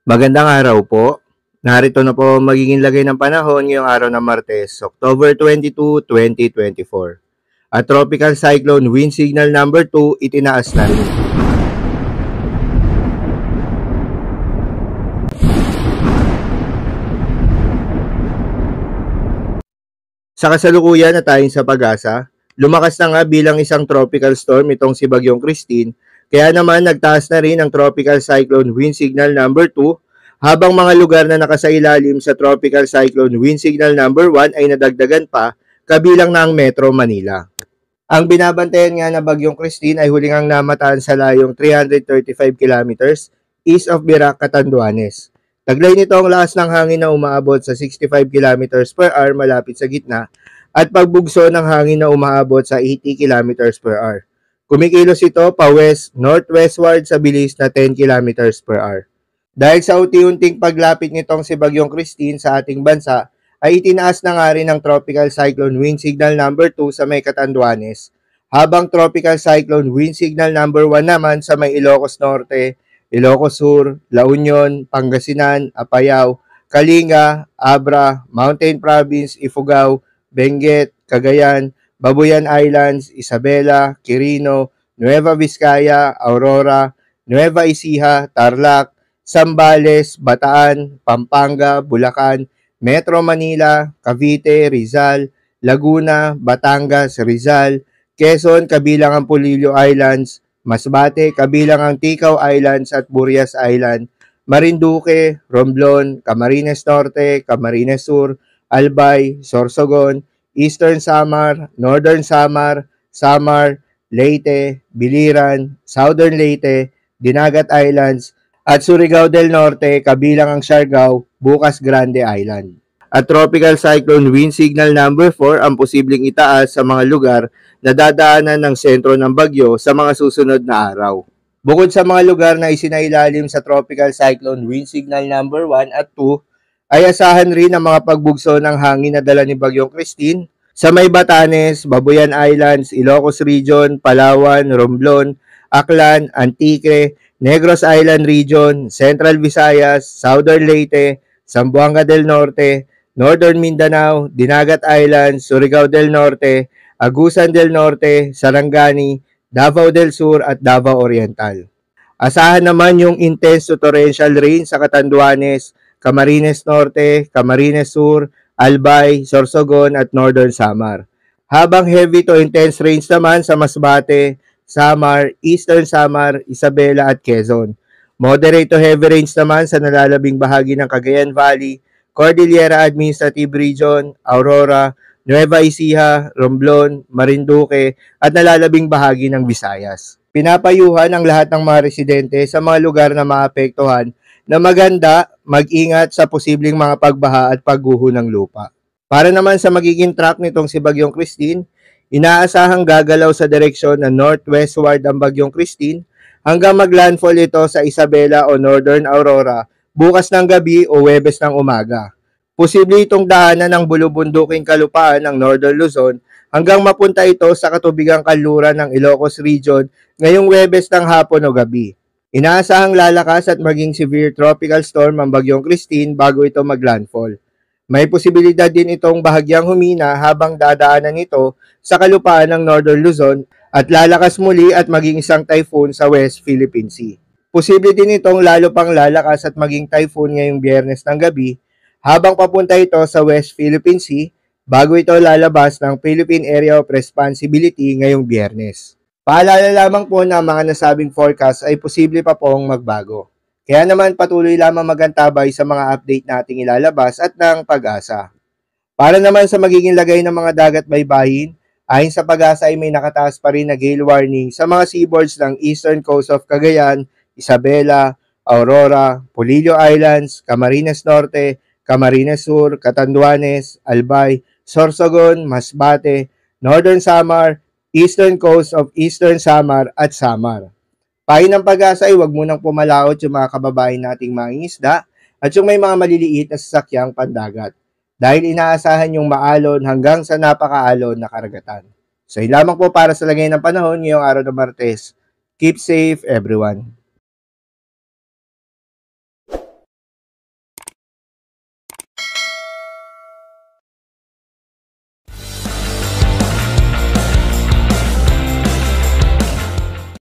Magandang araw po. Narito na po ang magiging lagay ng panahon ngayong araw ng Martes, October 22, 2024. At Tropical Cyclone Wind Signal number 2 itinaas na rin. Sa kasalukuyan na tayong sa Pag-asa, lumakas na nga bilang isang tropical storm itong si Bagyong Christine, kaya naman nagtaas na rin ang Tropical Cyclone Wind Signal number 2 habang mga lugar na nakasailalim sa Tropical Cyclone Wind Signal number 1 ay nadagdagan pa kabilang na ang Metro Manila. Ang binabantayan nga na Bagyong Christine ay huling ang namataan sa layong 335 kilometers east of Virac, Catanduanes. Taglay nito ang lakas ng hangin na umaabot sa 65 kilometers per hour malapit sa gitna at pagbugso ng hangin na umaabot sa 80 kilometers per hour. Kumikilos ito pa west-northwestward sa bilis na 10 kilometers per hour. Dahil sa unti-unting paglapit nitong si Bagyong Christine sa ating bansa, ay itinaas na nga rin ang Tropical Cyclone Wind Signal number 2 sa may Catanduanes, habang Tropical Cyclone Wind Signal number 1 naman sa may Ilocos Norte, Ilocos Sur, La Union, Pangasinan, Apayao, Kalinga, Abra, Mountain Province, Ifugao, Benguet, Cagayan, Babuyan Islands, Isabela, Quirino, Nueva Vizcaya, Aurora, Nueva Ecija, Tarlac, Zambales, Bataan, Pampanga, Bulacan, Metro Manila, Cavite, Rizal, Laguna, Batangas, Rizal, Quezon kabilang ang Polillo Islands, Masbate kabilang ang Ticao Islands at Burias Island, Marinduque, Romblon, Camarines Norte, Camarines Sur, Albay, Sorsogon, Eastern Samar, Northern Samar, Samar, Leyte, Biliran, Southern Leyte, Dinagat Islands, at Surigao del Norte kabilang ang Siargao, Bukas Grande Island. At Tropical Cyclone Wind Signal number 4 ang posibleng itaas sa mga lugar na dadaanan ng sentro ng bagyo sa mga susunod na araw. Bukod sa mga lugar na isinailalim sa Tropical Cyclone Wind Signal number 1 at 2, ay asahan rin ang mga pagbugso ng hangin na dala ni Bagyong Christine sa may Batanes, Babuyan Islands, Ilocos Region, Palawan, Romblon, Aklan, Antique, Negros Island Region, Central Visayas, Southern Leyte, Zamboanga del Norte, Northern Mindanao, Dinagat Islands, Surigao del Norte, Agusan del Norte, Sarangani, Davao del Sur at Davao Oriental. Asahan naman yung intense to torrential rain sa Catanduanes, Camarines Norte, Camarines Sur, Albay, Sorsogon at Northern Samar. Habang heavy to intense rains naman sa Masbate, Samar, Eastern Samar, Isabela at Quezon. Moderate to heavy rains naman sa nalalabing bahagi ng Cagayan Valley, Cordillera Administrative Region, Aurora, Nueva Ecija, Romblon, Marinduque at nalalabing bahagi ng Visayas. Pinapayuhan ang lahat ng mga residente sa mga lugar na maapektuhan na maganda mag-ingat sa posibleng mga pagbaha at pagguho ng lupa. Para naman sa magiging track nitong si Bagyong Christine, inaasahang gagalaw sa direksyon na northwestward ang Bagyong Christine hanggang maglandfall ito sa Isabela o Northern Aurora bukas ng gabi o Huwebes ng umaga. Posible itong daanan ng bulubunduking kalupaan ng Northern Luzon hanggang mapunta ito sa katubigang kanluran ng Ilocos Region ngayong Huwebes ng hapon o gabi. Inaasahang lalakas at maging severe tropical storm ang Bagyong Christine bago ito maglandfall. May posibilidad din itong bahagyang humina habang dadaanan ito sa kalupaan ng Northern Luzon at lalakas muli at maging isang typhoon sa West Philippine Sea. Posible din itong lalo pang lalakas at maging typhoon ngayong Biyernes ng gabi habang papunta ito sa West Philippine Sea bago ito lalabas ng Philippine Area of Responsibility ngayong Biyernes. Paalala lamang po na mga nasabing forecast ay posible pa pong magbago. Kaya naman patuloy lamang magantabay sa mga update nating ilalabas at ng Pag-asa. Para naman sa magiging lagay ng mga dagat baybayin, ayon sa Pag-asa ay may nakataas pa rin na gale warning sa mga seaboards ng eastern coast of Cagayan, Isabela, Aurora, Polillo Islands, Camarines Norte, Camarines Sur, Catanduanes, Albay, Sorsogon, Masbate, Northern Samar, Eastern coast of Eastern Samar at Samar. Payo ng Pag-asa ay huwag munang pumalaot yung mga kababayan nating mangingisda at yung may mga maliliit na sasakyang pandagat dahil inaasahan yung maalon hanggang sa napakaalon na karagatan. So yun lamang po para sa lagay ng panahon ngayong araw ng Martes. Keep safe everyone.